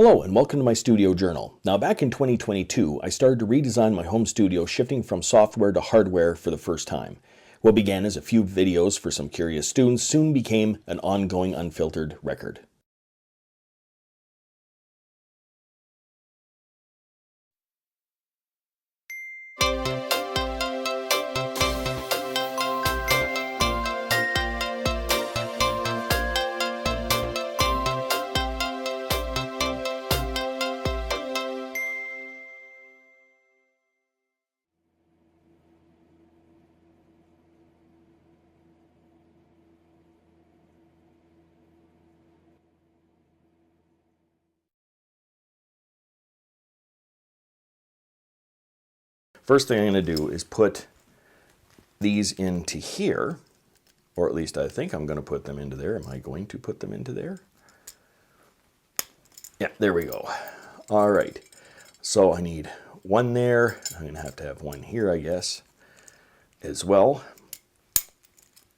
Hello and welcome to my studio journal. Now back in 2022, I started to redesign my home studio, shifting from software to hardware for the first time. What began as a few videos for some curious students soon became an ongoing unfiltered record. First thing I'm going to do is put these into here, or at least I think I'm going to put them into there. Am I going to put them into there? Yeah, there we go. All right, so I need one there. I'm going to have one here, I guess, as well.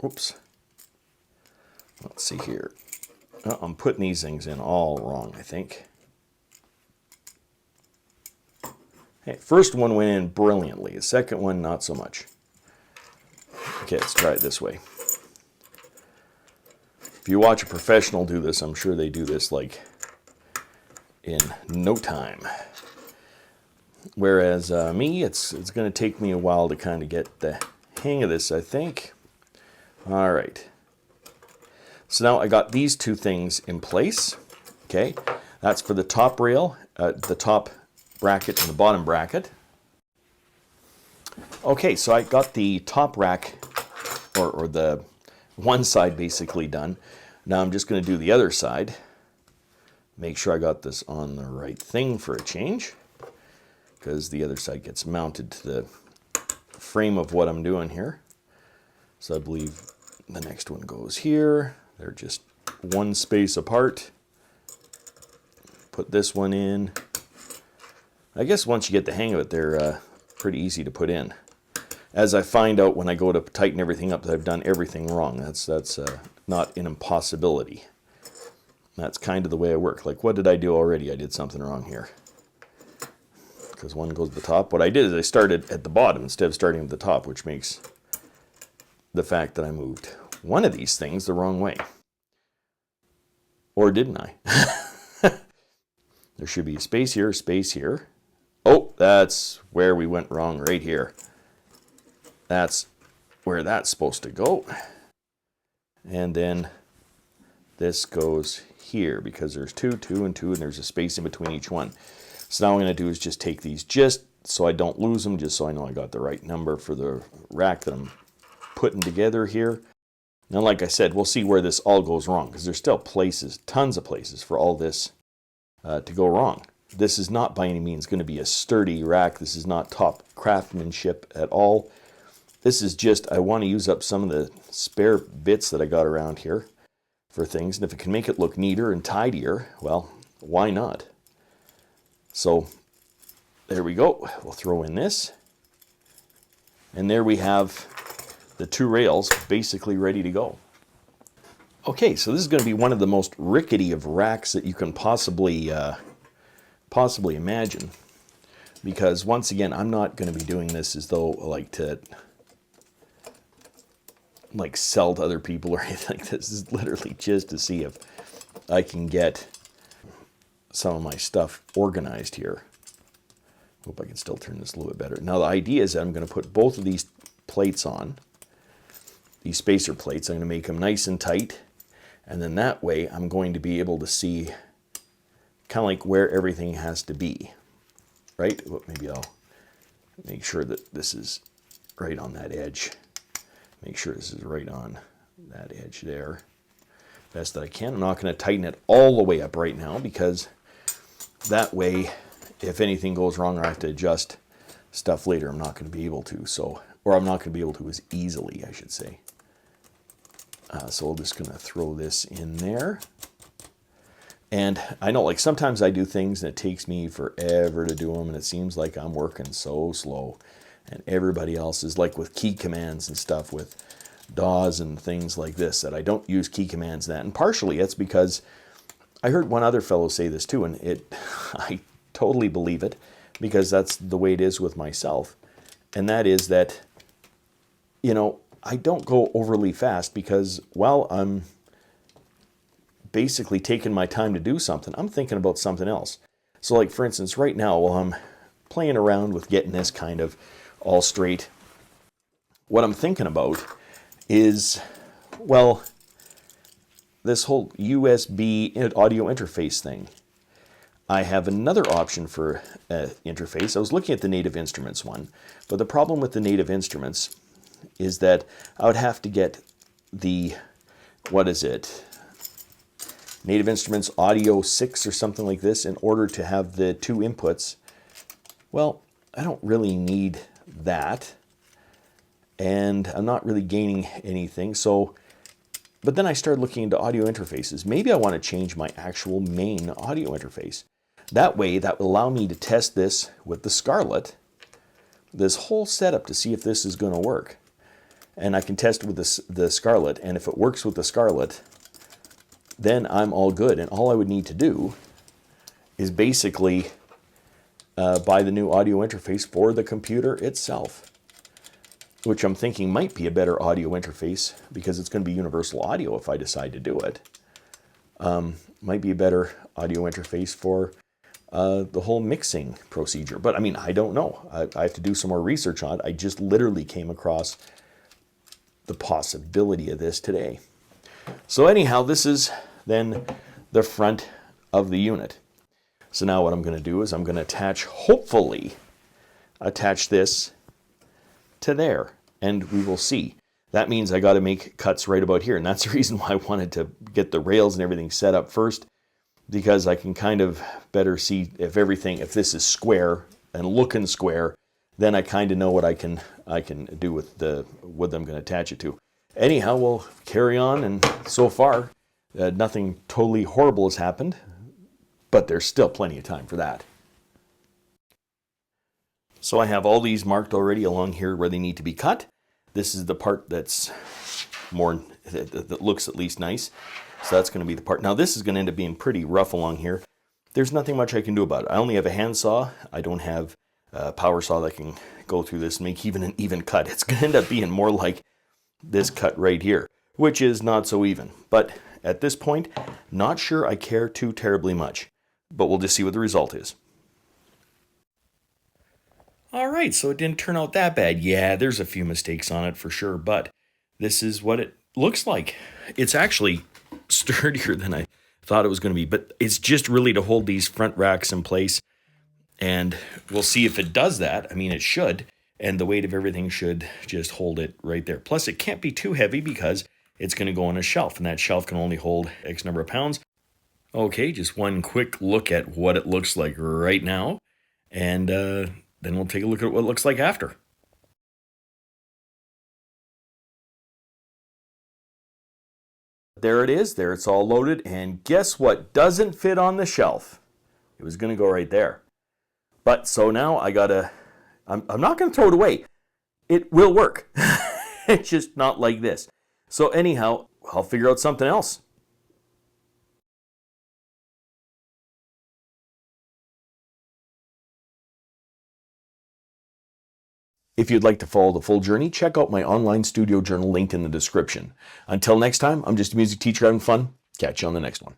Oops. Let's see here. Oh, I'm putting these things in all wrong, I think. Hey, first one went in brilliantly. The second one, not so much. Okay, let's try it this way. If you watch a professional do this, I'm sure they do this like in no time. Whereas me, it's going to take me a while to kind of get the hang of this, I think. All right. So now I got these two things in place. Okay, that's for the top rail, the top bracket and the bottom bracket. Okay, so I got the top rack, or the one side basically done. Now I'm just going to do the other side. Make sure I got this on the right thing for a change, because the other side gets mounted to the frame of what I'm doing here. So I believe the next one goes here. They're just one space apart. Put this one in. I guess once you get the hang of it, they're pretty easy to put in. As I find out when I go to tighten everything up that I've done everything wrong, that's not an impossibility. That's kind of the way I work. Like, what did I do already? I did something wrong here. Because one goes to the top. What I did is I started at the bottom instead of starting at the top, which makes the fact that I moved one of these things the wrong way. Or didn't I? There should be a space here, space here. Oh, that's where we went wrong, right here. That's where that's supposed to go. And then this goes here because there's two, and there's a space in between each one. So now what I'm going to do is just take these just so I don't lose them, just so I know I got the right number for the rack that I'm putting together here. Now, like I said, we'll see where this all goes wrong, because there's still places, tons of places for all this to go wrong. This is not by any means going to be a sturdy rack. This is not top craftsmanship at all. This is just, I want to use up some of the spare bits that I got around here for things. And if it can make it look neater and tidier, well, why not? So there we go. We'll throw in this. And there we have the two rails basically ready to go. Okay, so this is going to be one of the most rickety of racks that you can possibly imagine, because once again, I'm not going to be doing this as though I like to sell to other people or anything. This is literally just to see if I can get some of my stuff organized here. Hope I can still turn this a little bit better. Now the idea is that I'm going to put both of these plates on, these spacer plates. I'm going to make them nice and tight, and then that way I'm going to be able to see kind of like where everything has to be, right? Well, maybe I'll make sure that this is right on that edge. Make sure this is right on that edge there. Best that I can. I'm not going to tighten it all the way up right now, because that way, if anything goes wrong or I have to adjust stuff later, I'm not going to be able to. Or I'm not going to be able to as easily, I should say. So we're just going to throw this in there. And I know, like, sometimes I do things and it takes me forever to do them, and it seems like I'm working so slow. And everybody else is like with key commands and stuff, with DAWs and things like this, that I don't use key commands that. And partially it's because I heard one other fellow say this too, and I totally believe it, because that's the way it is with myself. And that is that, you know, I don't go overly fast because while I'm basically taking my time to do something, I'm thinking about something else. So like, for instance, right now, while I'm playing around with getting this kind of all straight, what I'm thinking about is, well, this whole USB audio interface thing. I have another option for interface. I was looking at the Native Instruments one, but the problem with the Native Instruments is that I would have to get the, what is it? Native Instruments Audio 6 or something like this in order to have the 2 inputs. Well, I don't really need that, and I'm not really gaining anything. So, but then I started looking into audio interfaces. Maybe I want to change my actual main audio interface. That way, that will allow me to test this with the Scarlett, this whole setup, to see if this is going to work. And I can test with the Scarlett, and if it works with the Scarlett, then I'm all good. And all I would need to do is basically buy the new audio interface for the computer itself, which I'm thinking might be a better audio interface because it's going to be universal audio if I decide to do it. Might be a better audio interface for the whole mixing procedure. But I mean, I don't know. I have to do some more research on it. I just literally came across the possibility of this today. So anyhow, this is then the front of the unit. So now what I'm going to do is I'm going to attach, hopefully, attach this to there, and we will see. That means I got to make cuts right about here, and that's the reason why I wanted to get the rails and everything set up first, because I can kind of better see if this is square and looking square, then I kind of know what I can do with what I'm going to attach it to. Anyhow, we'll carry on, and so far, nothing totally horrible has happened, but there's still plenty of time for that. So I have all these marked already along here where they need to be cut. This is the part that's more, that looks at least nice. So that's going to be the part. Now this is going to end up being pretty rough along here. There's nothing much I can do about it. I only have a handsaw. I don't have a power saw that can go through this and make even an even cut. It's going to end up being more like this cut right here, which is not so even. But at this point, not sure I care too terribly much. But we'll just see what the result is. All right, so it didn't turn out that bad. Yeah, there's a few mistakes on it for sure, but this is what it looks like. It's actually sturdier than I thought it was going to be, but it's just really to hold these front racks in place, and we'll see if it does that. I mean, it should, and the weight of everything should just hold it right there. Plus, it can't be too heavy because it's going to go on a shelf, and that shelf can only hold X number of pounds. Okay, just one quick look at what it looks like right now, and then we'll take a look at what it looks like after. There it is. There it's all loaded. And guess what doesn't fit on the shelf? It was going to go right there. But so now I'm not going to throw it away. It will work. It's just not like this. So anyhow, I'll figure out something else. If you'd like to follow the full journey, check out my online studio journal linked in the description. Until next time, I'm just a music teacher having fun. Catch you on the next one.